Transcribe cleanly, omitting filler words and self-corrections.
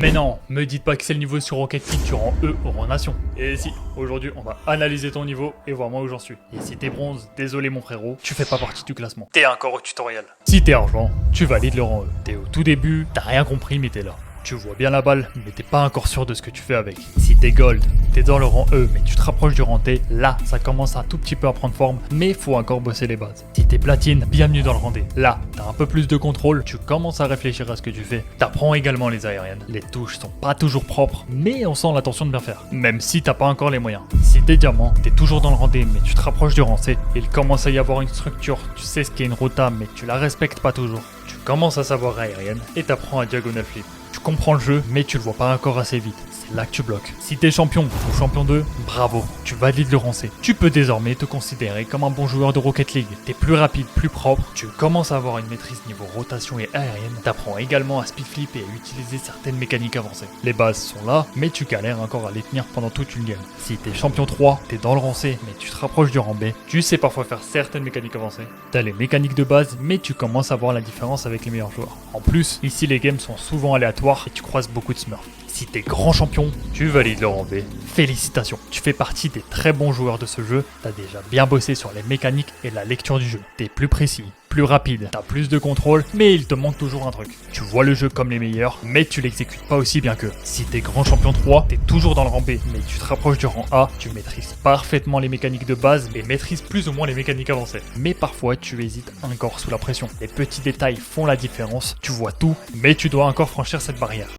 Mais non, me dites pas que c'est le niveau sur Rocket League du rang E au rang Nation. Et si, aujourd'hui on va analyser ton niveau et voir moi où j'en suis. Et si t'es bronze, désolé mon frérot, tu fais pas partie du classement. T'es encore au tutoriel. Si t'es argent, tu valides le rang E. T'es au tout début, t'as rien compris mais t'es là. Tu vois bien la balle, mais t'es pas encore sûr de ce que tu fais avec. Si t'es gold, t'es dans le rang E, mais tu te rapproches du rang T, là, ça commence un tout petit peu à prendre forme, mais faut encore bosser les bases. Si t'es platine, bienvenue dans le rang D. Là, t'as un peu plus de contrôle, tu commences à réfléchir à ce que tu fais. T'apprends également les aériennes. Les touches sont pas toujours propres, mais on sent l'intention de bien faire. Même si t'as pas encore les moyens. Si t'es diamant, t'es toujours dans le rang D, mais tu te rapproches du rang C. Il commence à y avoir une structure, tu sais ce qu'est une rota, mais tu la respectes pas toujours. Tu commences à savoir aérienne, et t'apprends à diagonal flip. Tu comprends le jeu, mais tu le vois pas encore assez vite. C'est là que tu bloques. Si t'es champion ou champion 2, bravo, tu valides le rang C. Tu peux désormais te considérer comme un bon joueur de Rocket League. T'es plus rapide, plus propre, tu commences à avoir une maîtrise niveau rotation et aérienne. T'apprends également à speed flip et à utiliser certaines mécaniques avancées. Les bases sont là, mais tu galères encore à les tenir pendant toute une game. Si t'es champion 3, t'es dans le rang C, mais tu te rapproches du rang B. Tu sais parfois faire certaines mécaniques avancées. T'as les mécaniques de base, mais tu commences à voir la différence avec les meilleurs joueurs. En plus, ici les games sont souvent aléatoires et tu croises beaucoup de smurfs. Si t'es grand champion, tu valides le rang B. Félicitations, tu fais partie des très bons joueurs de ce jeu, t'as déjà bien bossé sur les mécaniques et la lecture du jeu. T'es plus précis, plus rapide, t'as plus de contrôle, mais il te manque toujours un truc. Tu vois le jeu comme les meilleurs, mais tu l'exécutes pas aussi bien qu'eux. Si t'es grand champion 3, t'es toujours dans le rang B, mais tu te rapproches du rang A, tu maîtrises parfaitement les mécaniques de base et maîtrises plus ou moins les mécaniques avancées. Mais parfois tu hésites encore sous la pression. Les petits détails font la différence, tu vois tout, mais tu dois encore franchir cette barrière.